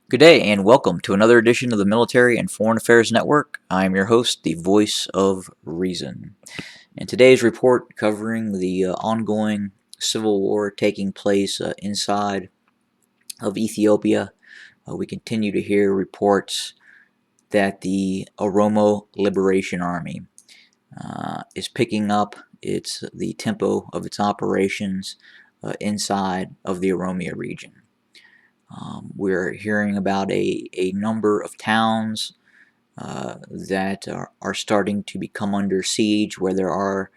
Good day and welcome to another edition of the Military and Foreign Affairs Network. I'm your host, the Voice of Reason. In today's report covering the ongoing civil war taking place inside of Ethiopia, we continue to hear reports that the Oromo Liberation Army is picking up the tempo of its operations inside of the Oromia region. We're hearing about a number of towns that are starting to become under siege, where there are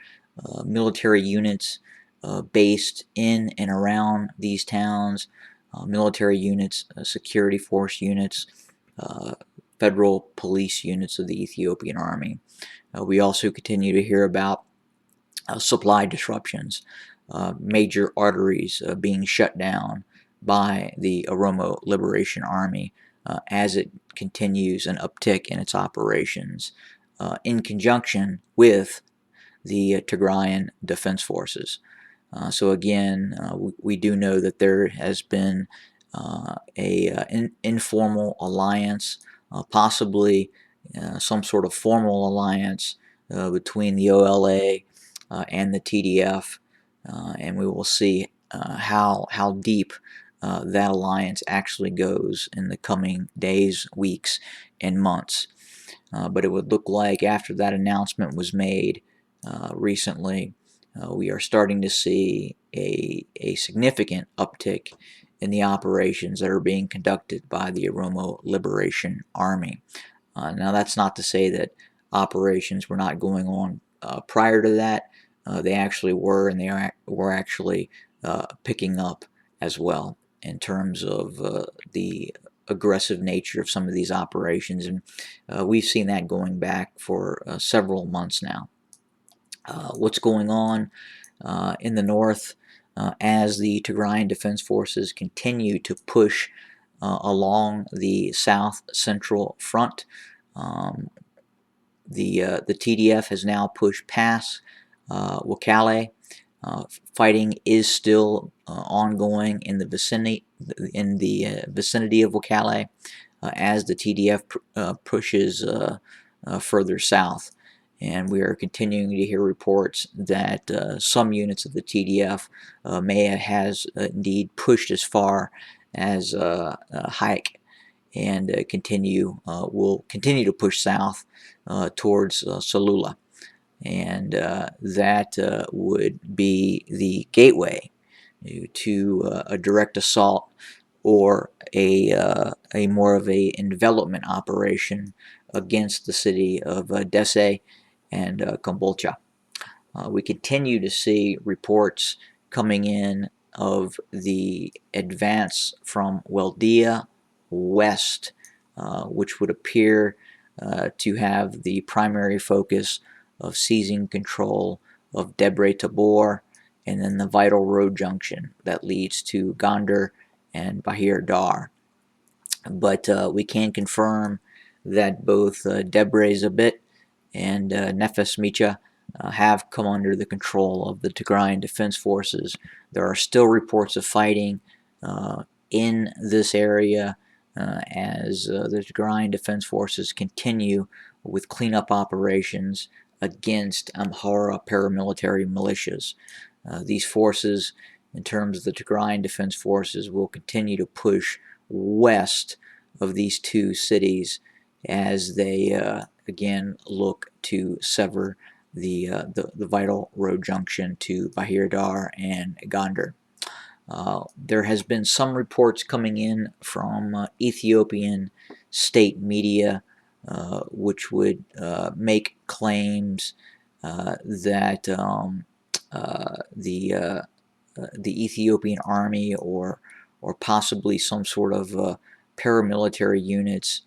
military units based in and around these towns, military units, security force units, uh, federal police units of the Ethiopian Army. We also continue to hear about supply disruptions, major arteries being shut down by the Oromo Liberation Army as it continues an uptick in its operations in conjunction with the Tigrayan Defense Forces. So again, we do know that there has been an informal alliance, possibly some sort of formal alliance between the OLA and the TDF, and we will see how deep that alliance actually goes in the coming days, weeks, and months. But it would look like after that announcement was made recently, we are starting to see a significant uptick in the operations that are being conducted by the Oromo Liberation Army. Now, that's not to say that operations were not going on prior to that. They actually were, and were actually picking up as well in terms of the aggressive nature of some of these operations, and we've seen that going back for several months now. What's going on in the north as the Tigrayan Defense Forces continue to push along the south central front? Um, the TDF has now pushed past Wakale. Fighting is still ongoing in the vicinity of Wakale as the TDF pushes further south. And we are continuing to hear reports that some units of the TDF has indeed pushed as far as Hayek, and will continue to push south towards Salula, and that would be the gateway to a direct assault or a more of a envelopment operation against the city of Dese and Kombolcha. We continue to see reports coming in of the advance from Weldia west, which would appear to have the primary focus of seizing control of Debre Tabor and then the vital road junction that leads to Gondar and Bahir Dar. But we can confirm that both Debre Zabit and Nefes Micha have come under the control of the Tigrayan Defense Forces. There are still reports of fighting in this area as the Tigrayan Defense Forces continue with cleanup operations against Amhara paramilitary militias. These forces, in terms of the Tigrayan Defense Forces, will continue to push west of these two cities as they again look to sever the vital road junction to Bahir Dar and Gondar. There has been some reports coming in from Ethiopian state media which would make claims that the Ethiopian Army or possibly some sort of paramilitary units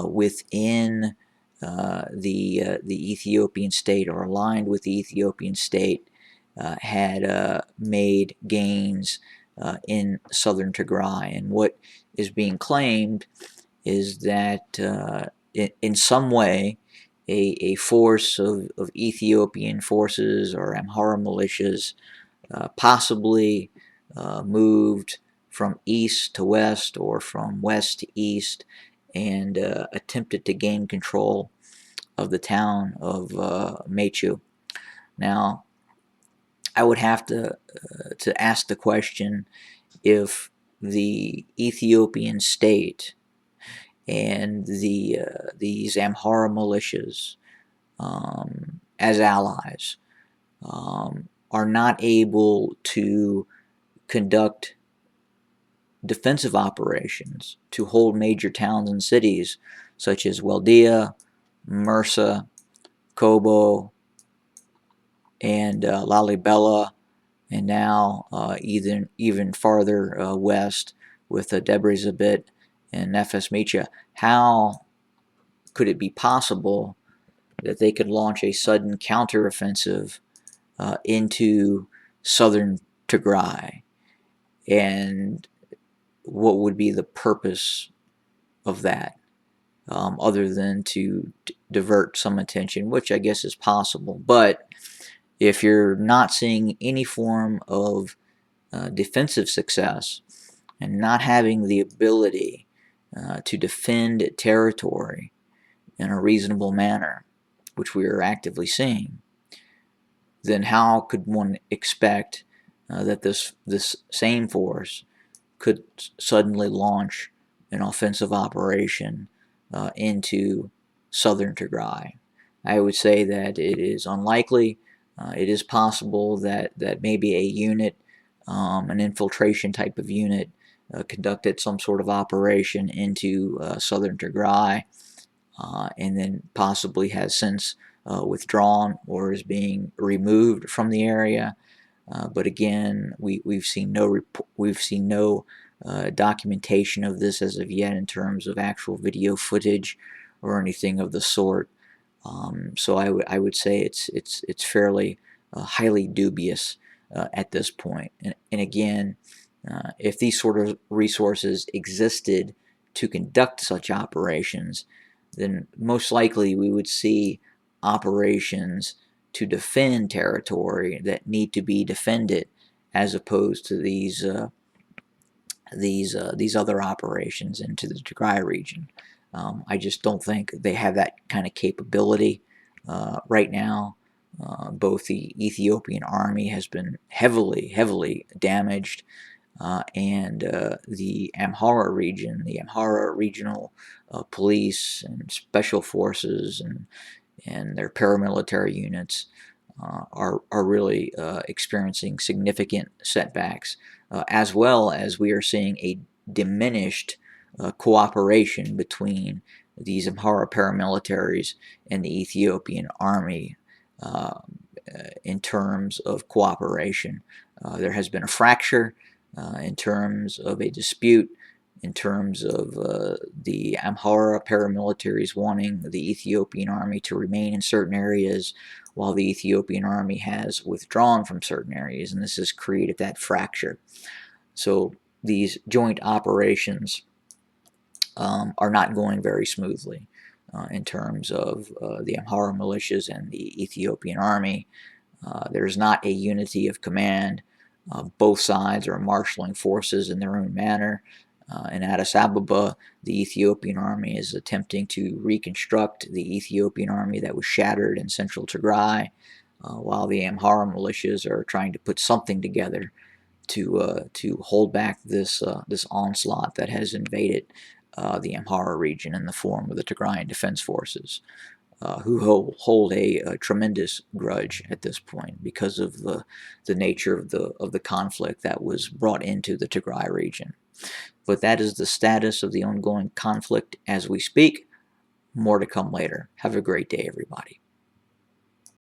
within the Ethiopian state or aligned with the Ethiopian state had made gains in southern Tigray. And what is being claimed is that in some way a force of Ethiopian forces or Amhara militias possibly moved from east to west or from west to east and attempted to gain control of the town of Mechu. Now, I would have to ask the question if the Ethiopian state and these Amhara militias as allies are not able to conduct defensive operations to hold major towns and cities such as Weldia, Mersa, Kobo, and Lalibela, and now even farther west with Debrecen and Nefes Micha. How could it be possible that they could launch a sudden counteroffensive into southern Tigray? And what would be the purpose of that, other than to divert some attention, which I guess is possible. But if you're not seeing any form of defensive success and not having the ability to defend territory in a reasonable manner, which we are actively seeing, then how could one expect that this same force could suddenly launch an offensive operation into southern Tigray? I would say that it is unlikely. It is possible that maybe a unit, an infiltration type of unit, conducted some sort of operation into southern Tigray, and then possibly has since withdrawn or is being removed from the area. But again, we've seen no documentation of this as of yet in terms of actual video footage or anything of the sort. So I would say it's fairly highly dubious at this point. And again, if these sort of resources existed to conduct such operations, then most likely we would see operations to defend territory that need to be defended, as opposed to these other operations into the Tigray region. I just don't think they have that kind of capability right now. Both the Ethiopian Army has been heavily damaged, and the Amhara region, the Amhara Regional Police and Special Forces and their paramilitary units are really experiencing significant setbacks, as well as we are seeing a diminished cooperation between these Amhara paramilitaries and the Ethiopian Army in terms of cooperation. There has been a fracture in terms of a dispute, in terms of the Amhara paramilitaries wanting the Ethiopian Army to remain in certain areas, while the Ethiopian Army has withdrawn from certain areas, and this has created that fracture. So these joint operations are not going very smoothly in terms of the Amhara militias and the Ethiopian Army. There's not a unity of command. Both sides are marshaling forces in their own manner. In Addis Ababa, the Ethiopian Army is attempting to reconstruct the Ethiopian Army that was shattered in central Tigray, while the Amhara militias are trying to put something together to hold back this onslaught that has invaded the Amhara region in the form of the Tigrayan Defense Forces, who hold a tremendous grudge at this point because of the nature of the conflict that was brought into the Tigray region. But that is the status of the ongoing conflict as we speak. More to come later. Have a great day, everybody.